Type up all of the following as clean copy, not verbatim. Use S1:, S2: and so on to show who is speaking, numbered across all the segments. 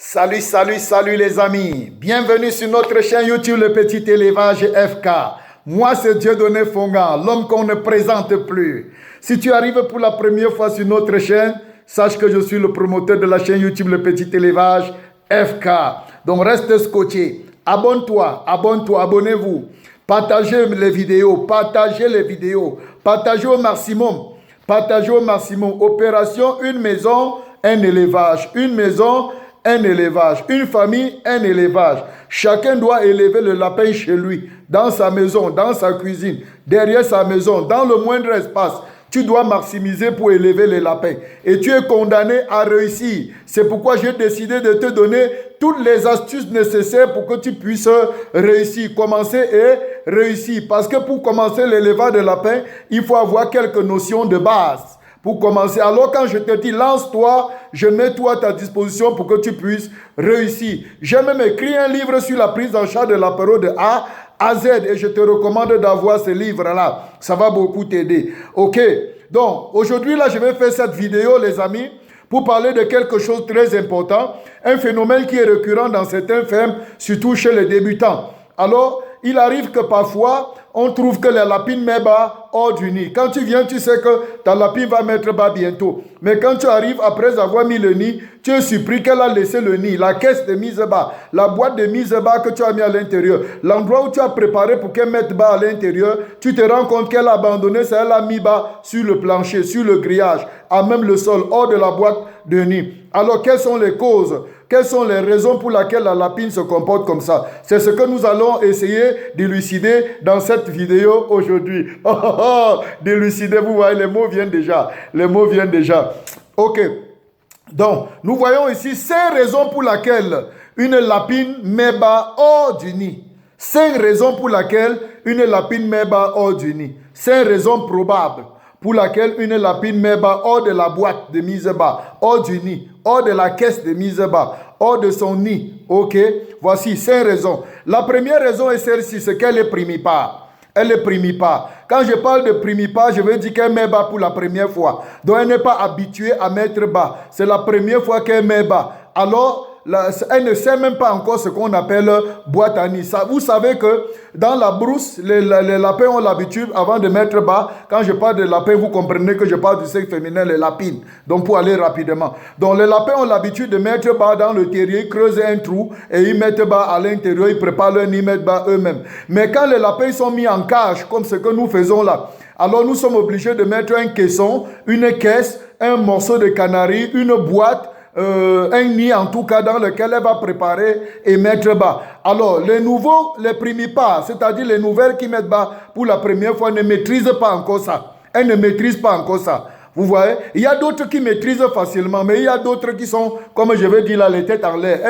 S1: Salut, salut, salut les amis. Bienvenue sur notre chaîne YouTube Le Petit Élevage FK. Moi, c'est Dieudonné Fongan, l'homme qu'on ne présente plus. Si tu arrives pour la première fois sur notre chaîne, sache que je suis le promoteur de la chaîne YouTube Le Petit Élevage FK. Donc, reste scotché. Abonne-toi, abonnez-vous. Partagez les vidéos, partagez au maximum. Partagez au maximum. Opération une maison, un élevage. Une maison, un élevage. Une famille, un élevage. Chacun doit élever le lapin chez lui, dans sa maison, dans sa cuisine, derrière sa maison, dans le moindre espace. Tu dois maximiser pour élever les lapins. Et tu es condamné à réussir. C'est pourquoi j'ai décidé de te donner toutes les astuces nécessaires pour que tu puisses réussir. Commencer et réussir. Parce que pour commencer l'élevage de lapins, il faut avoir quelques notions de base. Pour commencer, alors quand je te dis lance-toi, je mets tout à ta disposition pour que tu puisses réussir. J'ai même écrit un livre sur la prise en charge de l'apéro de A à Z et je te recommande d'avoir ce livre-là. Ça va beaucoup t'aider. Ok, donc aujourd'hui là, je vais faire cette vidéo les amis pour parler de quelque chose de très important. Un phénomène qui est récurrent dans certaines fermes, surtout chez les débutants. Alors, il arrive que parfois, on trouve que les lapines mettent bas hors du nid. Quand tu viens, tu sais que ta lapine va mettre bas bientôt. Mais quand tu arrives après avoir mis le nid, tu es surpris qu'elle a laissé le nid, la caisse de mise bas, la boîte de mise bas que tu as mis à l'intérieur, l'endroit où tu as préparé pour qu'elle mette bas à l'intérieur, tu te rends compte qu'elle a abandonné ça, elle a mis bas sur le plancher, sur le grillage, à même le sol, hors de la boîte de nid. Alors, quelles sont les causes? Quelles sont les raisons pour lesquelles la lapine se comporte comme ça? C'est ce que nous allons essayer d'élucider dans cette vidéo aujourd'hui. D'élucider, vous voyez, les mots viennent déjà. Les mots viennent déjà. Ok. Donc, nous voyons ici 5 raisons pour lesquelles une lapine met bas hors du nid. 5 raisons pour lesquelles une lapine met bas hors du nid. 5 raisons probables pour laquelle une lapine met bas hors de la boîte de mise bas, hors du nid, hors de la caisse de mise bas, hors de son nid. Ok, voici 5 raisons. La première raison est celle-ci, c'est qu'elle est primipare. Elle est primipare. Quand je parle de primipare, je veux dire qu'elle met bas pour la première fois. Donc elle n'est pas habituée à mettre bas. C'est la première fois qu'elle met bas. Alors, elle ne sait même pas encore ce qu'on appelle boîte à nid. Vous savez que dans la brousse, les lapins ont l'habitude, avant de mettre bas, quand je parle de lapins, vous comprenez que je parle du sexe féminin, les lapines. Donc pour aller rapidement. Donc les lapins ont l'habitude de mettre bas dans le terrier, ils creusent un trou et ils mettent bas à l'intérieur, ils préparent leur nid, mettent bas eux-mêmes. Mais quand les lapins sont mis en cage, comme ce que nous faisons là, alors nous sommes obligés de mettre un caisson, une caisse, un morceau de canari, une boîte, un nid en tout cas dans lequel elle va préparer et mettre bas. Alors les nouveaux, les primipares, c'est-à-dire les nouvelles qui mettent bas pour la première fois ne maîtrisent pas encore ça. Elles ne maîtrisent pas encore ça. Vous voyez, il y a d'autres qui maîtrisent facilement, mais il y a d'autres qui sont, comme je vais dire là, les têtes en l'air.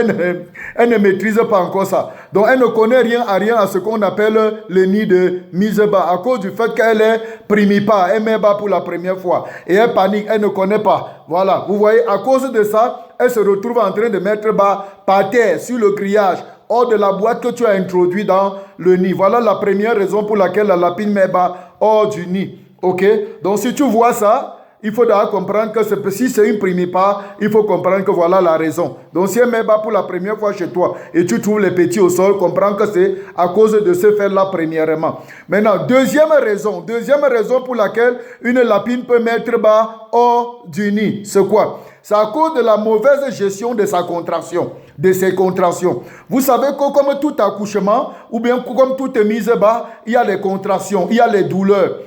S1: Elles ne maîtrisent pas encore ça. Donc, elle ne connaît rien à ce qu'on appelle le nid de mise bas, à cause du fait qu'elle est primipare, elle met bas pour la première fois. Et elle panique, elle ne connaît pas. Voilà, vous voyez, à cause de ça, elle se retrouve en train de mettre bas par terre, sur le grillage, hors de la boîte que tu as introduit dans le nid. Voilà la première raison pour laquelle la lapine met bas hors du nid. Ok? Donc, si tu vois ça, il faut d'abord comprendre que si c'est une primipare, il faut comprendre que voilà la raison. Donc si elle met bas pour la première fois chez toi et tu trouves les petits au sol, comprends que c'est à cause de ce fait-là premièrement. Maintenant, deuxième raison pour laquelle une lapine peut mettre bas hors du nid, c'est quoi? C'est à cause de la mauvaise gestion de sa contraction, de ses contractions. Vous savez que comme tout accouchement, ou bien comme toute mise bas, il y a les contractions, il y a les douleurs.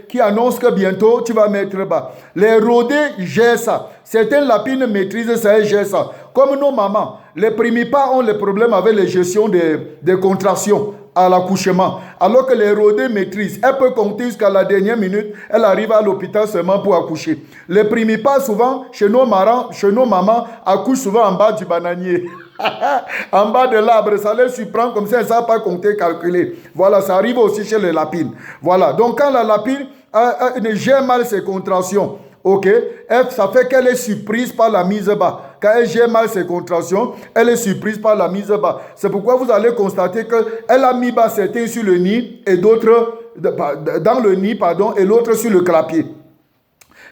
S1: Qui annonce que bientôt tu vas mettre bas. Les rodés gèrent ça. Certaines lapines maîtrisent ça et gèrent ça. Comme nos mamans, les primipares ont les problèmes avec les gestions des contractions à l'accouchement. Alors que les rodés maîtrisent. Elle peut compter jusqu'à la dernière minute. Elle arrive à l'hôpital seulement pour accoucher. Les primipares, souvent, chez nos mamans, accouchent souvent en bas du bananier. En bas de l'arbre, ça les surprend comme ça, elles ne savent pas compter, calculer. Voilà, ça arrive aussi chez les lapines. Voilà, donc quand la lapine ne gère mal ses contractions, ok, ça fait qu'elle est surprise par la mise bas. Quand elle gère mal ses contractions, elle est surprise par la mise bas. C'est pourquoi vous allez constater qu'elle a mis bas certains sur le nid et d'autres dans le nid, et l'autre sur le clapier.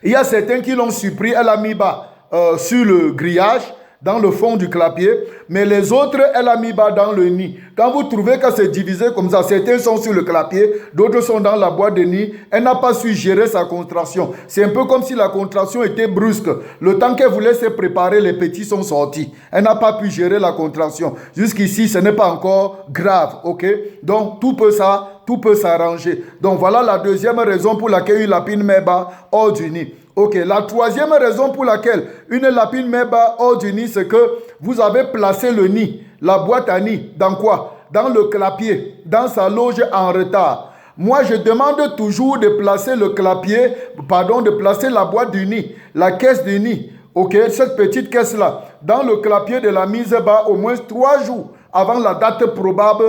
S1: Il y a certains qui l'ont surpris, elle a mis bas sur le grillage. dans le fond du clapier, mais les autres, elle a mis bas dans le nid. Quand vous trouvez que c'est divisé comme ça, certains sont sur le clapier, d'autres sont dans la boîte de nid, elle n'a pas su gérer sa contraction. C'est un peu comme si la contraction était brusque. Le temps qu'elle voulait se préparer, les petits sont sortis. Elle n'a pas pu gérer la contraction. Jusqu'ici, ce n'est pas encore grave, ok? Donc, tout peut s'arranger. Donc, voilà la deuxième raison pour laquelle une lapine met bas hors du nid. Ok, la troisième raison pour laquelle une lapine met bas hors du nid, c'est que vous avez placé le nid, la boîte à nid, dans quoi? Dans le clapier, dans sa loge en retard. Moi, je demande toujours de placer le clapier, de placer la boîte du nid, la caisse du nid, ok, cette petite caisse-là, dans le clapier de la mise bas au moins 3 jours avant la date probable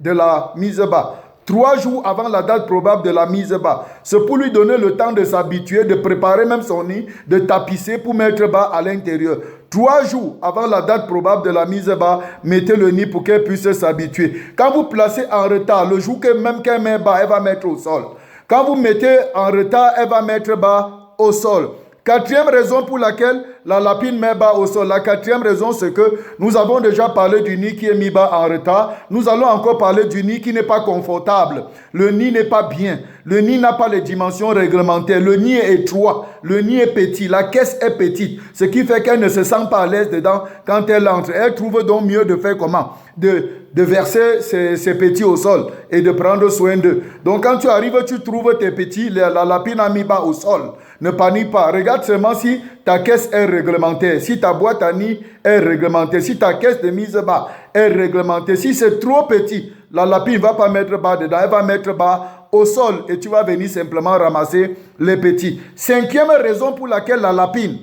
S1: de la mise bas. 3 jours avant la date probable de la mise bas. C'est pour lui donner le temps de s'habituer, de préparer même son nid, de tapisser pour mettre bas à l'intérieur. 3 jours avant la date probable de la mise bas, mettez le nid pour qu'elle puisse s'habituer. Quand vous placez en retard, le jour qu'elle met bas, elle va mettre au sol. Quand vous mettez en retard, elle va mettre bas au sol. Quatrième raison pour laquelle la lapine met bas au sol. La quatrième raison, c'est que nous avons déjà parlé du nid qui est mis bas en retard. Nous allons encore parler du nid qui n'est pas confortable. Le nid n'est pas bien. Le nid n'a pas les dimensions réglementaires. Le nid est étroit. Le nid est petit. La caisse est petite. Ce qui fait qu'elle ne se sent pas à l'aise dedans quand elle entre. Elle trouve donc mieux de faire comment? De verser ses petits au sol et de prendre soin d'eux. Donc quand tu arrives, tu trouves tes petits, la lapine a mis bas au sol. Ne panique pas. Regarde seulement si ta caisse est réglementaire, si ta boîte à nid est réglementaire, si ta caisse de mise bas est réglementée. Si c'est trop petit, la lapine ne va pas mettre bas dedans, elle va mettre bas au sol et tu vas venir simplement ramasser les petits. Cinquième raison pour laquelle la lapine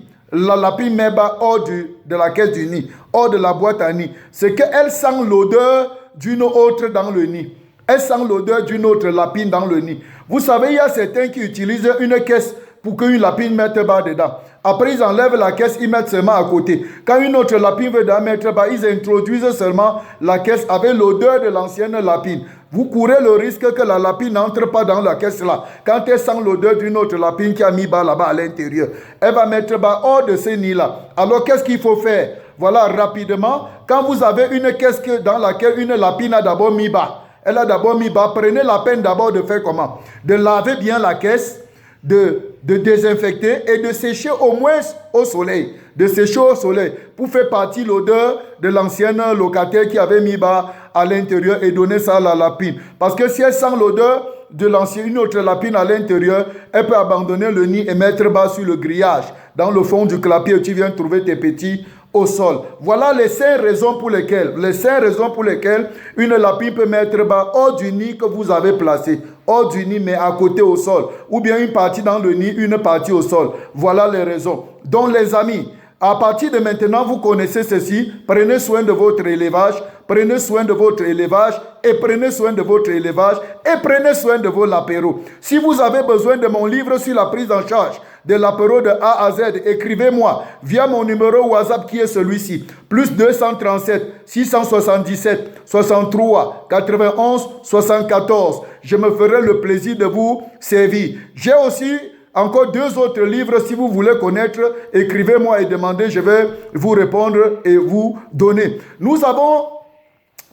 S1: met bas hors de la caisse du nid, hors de la boîte à nid, c'est qu'elle sent l'odeur d'une autre dans le nid. Elle sent l'odeur d'une autre lapine dans le nid. Vous savez, il y a certains qui utilisent une caisse pour qu'une lapine mette bas dedans. Après, ils enlèvent la caisse, ils mettent seulement à côté. Quand une autre lapine veut mettre bas, ils introduisent seulement la caisse avec l'odeur de l'ancienne lapine. Vous courez le risque que la lapine n'entre pas dans la caisse là. Quand elle sent l'odeur d'une autre lapine qui a mis bas là-bas à l'intérieur, elle va mettre bas hors de ce nid-là. Alors, qu'est-ce qu'il faut faire? Voilà, rapidement, quand vous avez une caisse dans laquelle une lapine a d'abord mis bas, elle a d'abord mis bas, prenez la peine d'abord de faire comment? De laver bien la caisse, de désinfecter et de sécher au moins au soleil. De sécher au soleil pour faire partie l'odeur de l'ancienne locataire qui avait mis bas à l'intérieur et donner ça à la lapine. Parce que si elle sent l'odeur de une autre lapine à l'intérieur, elle peut abandonner le nid et mettre bas sur le grillage, dans le fond du clapier où tu viens trouver tes petits au sol. Voilà les 5 raisons pour lesquelles une lapine peut mettre bas hors du nid que vous avez placé. Hors du nid, mais à côté au sol. Ou bien une partie dans le nid, une partie au sol. Voilà les raisons. Donc les amis, à partir de maintenant, vous connaissez ceci. Prenez soin de votre élevage. Prenez soin de votre élevage et prenez soin de votre élevage et prenez soin de vos lapéros. Si vous avez besoin de mon livre sur la prise en charge de l'apéro de A à Z, écrivez-moi via mon numéro WhatsApp qui est celui-ci. Plus 237 677 63 91 74. Je me ferai le plaisir de vous servir. J'ai aussi encore 2 autres livres. Si vous voulez connaître, écrivez-moi et demandez. Je vais vous répondre et vous donner. Nous avons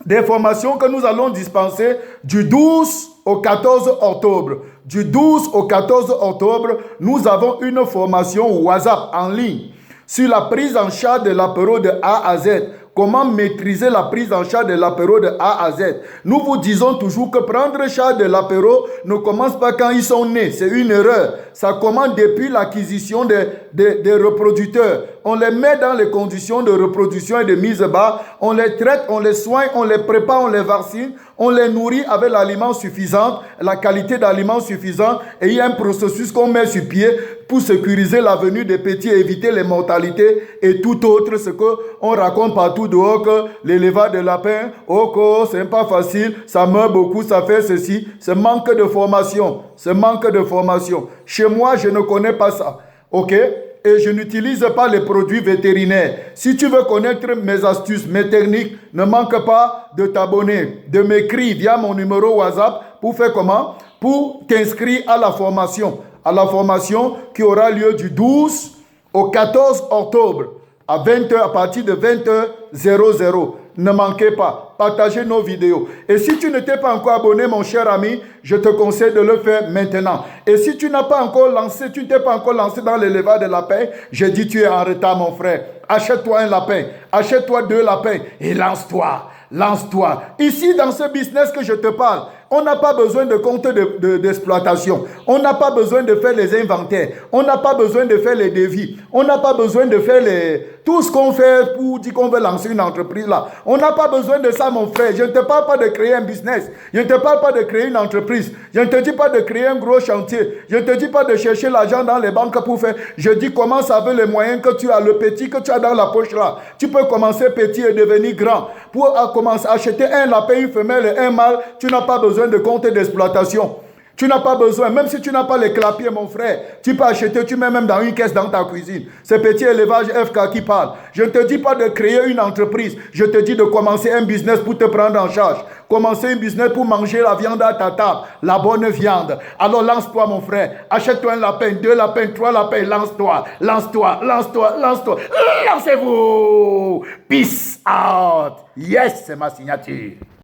S1: des formations que nous allons dispenser du 12 au 14 octobre. Du 12 au 14 octobre, nous avons une formation WhatsApp en ligne sur la prise en charge de l'apéro de A à Z. Comment maîtriser la prise en charge de l'apéro de A à Z. Nous vous disons toujours que prendre charge de l'apéro ne commence pas quand ils sont nés. C'est une erreur. Ça commence depuis l'acquisition des reproducteurs. On les met dans les conditions de reproduction et de mise bas. On les traite, on les soigne, on les prépare, on les vaccine. On les nourrit avec l'aliment suffisant, la qualité d'aliment suffisant. Et il y a un processus qu'on met sur pied pour sécuriser la venue des petits, éviter les mortalités et tout autre. Ce qu'on raconte partout dehors que l'élevage de lapins, oh, c'est pas facile, ça meurt beaucoup, ça fait ceci. C'est manque de formation. C'est manque de formation. Chez moi, je ne connais pas ça. OK? Et je n'utilise pas les produits vétérinaires. Si tu veux connaître mes astuces, mes techniques, ne manque pas de t'abonner, de m'écrire via mon numéro WhatsApp pour faire comment? Pour t'inscrire à la formation. À la formation qui aura lieu du 12 au 14 octobre. à 20h, à partir de 20h00. Ne manquez pas, partagez nos vidéos. Et si tu ne t'es pas encore abonné, mon cher ami, je te conseille de le faire maintenant. Et si tu n'as pas encore lancé, tu ne t'es pas encore lancé dans l'élevage de lapins, je dis tu es en retard, mon frère. Achète-toi un lapin, achète-toi 2 lapins et lance-toi. Lance-toi. Ici, dans ce business que je te parle, on n'a pas besoin de compte d'exploitation. On n'a pas besoin de faire les inventaires. On n'a pas besoin de faire les devis. On n'a pas besoin de faire tout ce qu'on fait pour dire qu'on veut lancer une entreprise là. On n'a pas besoin de ça, mon frère. Je ne te parle pas de créer un business. Je ne te parle pas de créer une entreprise. Je ne te dis pas de créer un gros chantier. Je ne te dis pas de chercher l'argent dans les banques pour faire. Je dis commence avec les moyens que tu as, le petit que tu as dans la poche là. Tu peux commencer petit et devenir grand. Pour commencer à acheter un lapin, une femelle et un mâle, tu n'as pas besoin de compte d'exploitation. Tu n'as pas besoin, même si tu n'as pas les clapiers, mon frère, tu peux acheter, tu mets même dans une caisse dans ta cuisine. C'est petit élevage FK qui parle. Je ne te dis pas de créer une entreprise, je te dis de commencer un business pour te prendre en charge. Commencer un business pour manger la viande à ta table, la bonne viande. Alors lance-toi, mon frère, achète-toi un lapin, 2 lapins, 3 lapins, lance-toi, lance-toi, lance-toi, lance-toi. Lancez-vous. Peace out. Yes, c'est ma signature.